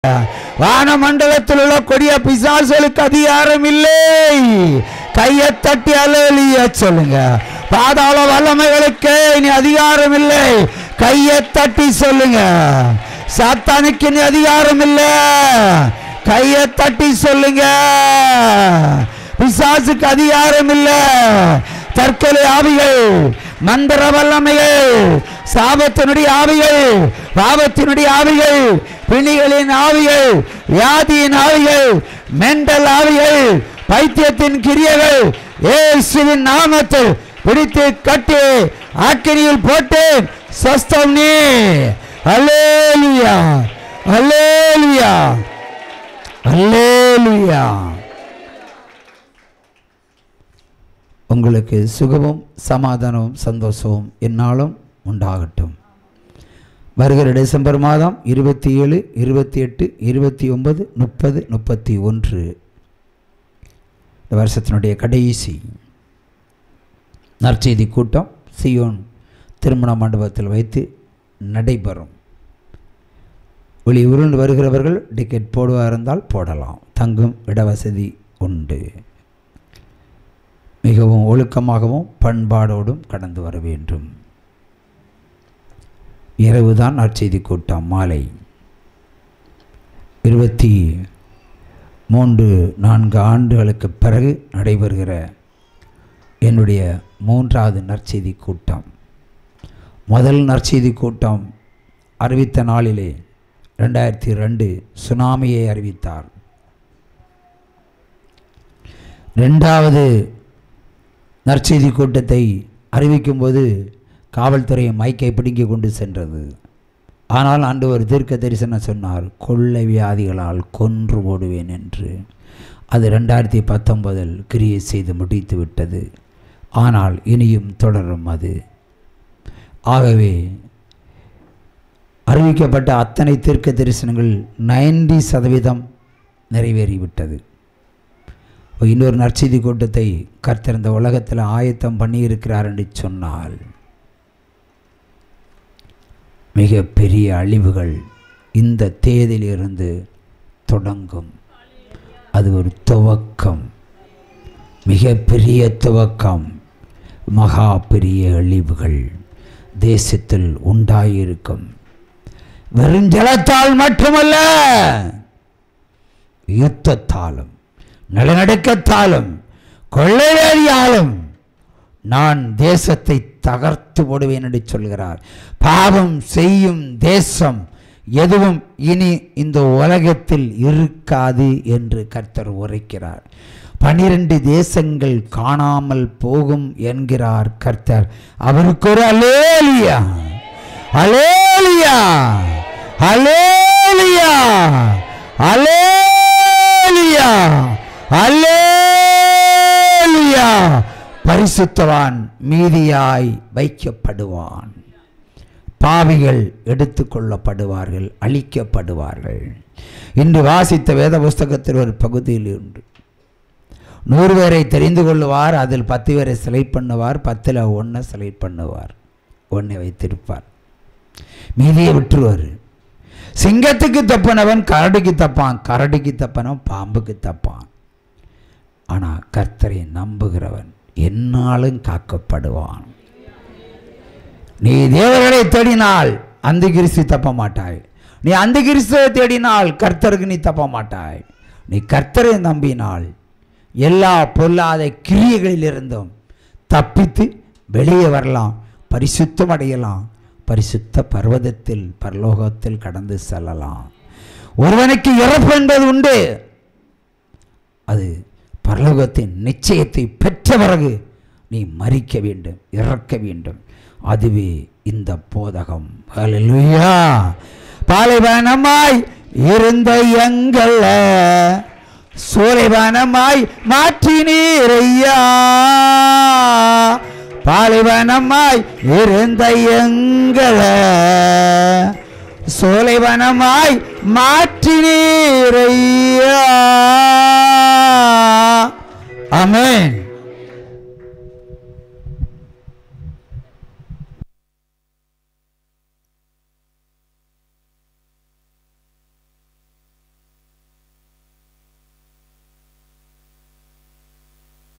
வானமண்டலத்தில் உள்ள கொடிய பிசாசுகளுக்கு அதிகாரம் இல்லை. கையை தட்டி அல்லேலூயா சொல்லுங்க. பாதாள வல்லமைகளுக்கு இனி அதிகாரம் இல்லை. கையை தட்டி சொல்லுங்க. சாத்தானுக்கு இனி அதிகாரம் இல்லை. கையை தட்டி சொல்லுங்க. பிசாசுக்கு அதிகாரம் இல்லை. தற்கொலை ஆவிகள், மந்திர வல்லமைகள், சாபத்தினுடைய ஆவிகள், பாவத்தினுடைய ஆவிகள், பிணிகளின் ஆவிகள், வியாதியின் ஆவிகள், மெண்டல் ஆவிகள், பைத்தியத்தின் கிரியைகள் இயேசுவின் நாமத்தில் பிடித்து கட்டி ஆக்கினியில் போட்டு சொஸ்தம் நீ. அல்லேலூயா, அல்லேலூயா, அல்லேலூயா. உங்களுக்கு சுகமும் சமாதானமும் சந்தோஷமும் என்னாலும் உண்டாகட்டும். வருகிற டிசம்பர் மாதம் 27, 28, 29, 30, 31 இந்த வருஷத்தினுடைய கடைசி நற்செய்தி கூட்டம் சியோன் திருமண மண்டபத்தில் வைத்து நடைபெறும். வெளியூரில் வருகிறவர்கள் டிக்கெட் போடுவா இருந்தால் போடலாம். தங்கும் இடவசதி உண்டு. மிகவும் ஒழுக்கமாகவும் பண்பாடோடும் கடந்து வர வேண்டும். இரவுதான் நற்செய்தி கூட்டம். மாலை 23-4 ஆண்டுகளுக்கு பிறகு நடைபெறுகிற என்னுடைய 3வது நற்செய்தி கூட்டம். முதல் நற்செய்தி கூட்டம் அறிவித்த நாளிலே 2002 சுனாமியை அறிவித்தார். 2வது நற்செய்தி கூட்டத்தை அறிவிக்கும்போது காவல்துறை மைக்கை பிடிங்கி கொண்டு சென்றது. ஆனால் அன்று ஒரு தீர்க்க தரிசனம் சொன்னார், கொள்ளை வியாதிகளால் கொன்று ஓடுவேன் என்று. அது 2019 கிரியை செய்து முடித்து விட்டது. ஆனால் இனியும் தொடரும் அது. ஆகவே அறிவிக்கப்பட்ட அத்தனை தீர்க்க தரிசனங்கள் 90% நிறைவேறிவிட்டது. இன்னொரு நற்செய்தி கூட்டத்தை கர்த்தர் இந்த உலகத்தில் ஆயத்தம் பண்ணியிருக்கிறார் என்று சொன்னால் மிக பெரிய அழிவுகள் இந்த தேதியிலிருந்து தொடங்கும். அது ஒரு துவக்கம், மிக பெரிய துவக்கம். மகா பெரிய அழிவுகள் தேசத்தில் உண்டாயிருக்கும். வெறும் ஜலத்தால் மட்டுமல்ல, யுத்தத்தாலும் நிலநடுக்கத்தாலும் கொள்ளையாலும் நான் தேசத்தை தகர்த்து போடுவேன் என்று சொல்கிறார். பாவம் செய்யும் தேசம் எதுவும் இனி இந்த உலகத்தில் இருக்காது என்று கர்த்தர் உரைக்கிறார். 12 தேசங்கள் காணாமல் போகும் என்கிறார் கர்த்தர். அவருக்கு ஒரு அல்லேலூயா, அல்லேலூயா, அல்லேலூயா, அல்லேலூயா, அல்லேலூயா. பரிசுத்தவான் மீதியாய் வைக்கப்படுவான். பாவிகள் எடுத்துக்கொள்ளப்படுவார்கள், அழிக்கப்படுவார்கள். இன்று வாசித்த வேத புஸ்தகத்தில் ஒரு பகுதியில் உண்டு. 100 பேரை தெரிந்து கொள்ளுவார், அதில் 10 பேரை செலக்ட் பண்ணுவார், 10ல் 1 செலக்ட் பண்ணுவார், 1 வைத்திருப்பார், மீதியை விட்டுருவார். சிங்கத்துக்கு தப்பனவன் கரடிக்கு தப்பான், கரடிக்கு தப்பனவன் பாம்புக்கு தப்பான். ஆனால் கர்த்தரை நம்புகிறவன் என்னாலும் காக்கப்படுவான். நீ தேவர்களை தேடினால் அந்த கிறிஸ்து தப்ப மாட்டாய். நீ அந்த கிறிஸ்துவை தேடினால் கர்த்தருக்கு நீ தப்ப மாட்டாய். நீ கர்த்தரை நம்பினால் எல்லா பொல்லாத கிரியைகளிலிருந்தும் தப்பித்து வெளியே வரலாம், பரிசுத்தம் அடையலாம், பரிசுத்த பர்வதத்தில் பரலோகத்தில் கடந்து செல்லலாம். ஒருவனுக்கு இறப்பு என்பது உண்டு. அது பரலோகத்தின் நிச்சயத்தை பெற்ற பிறகு நீ மரிக்க வேண்டும், இறக்க வேண்டும். அதுவே இந்த போதகம். ஹல்லேலூயா. பாலைவனமாய் இருந்த எங்களை சூலைவனமாய் மாற்றினீரையா. பாலைவனமாய் இருந்த எங்களை சூலைவனமாய் மாற்றினீரையா. ஆமென்.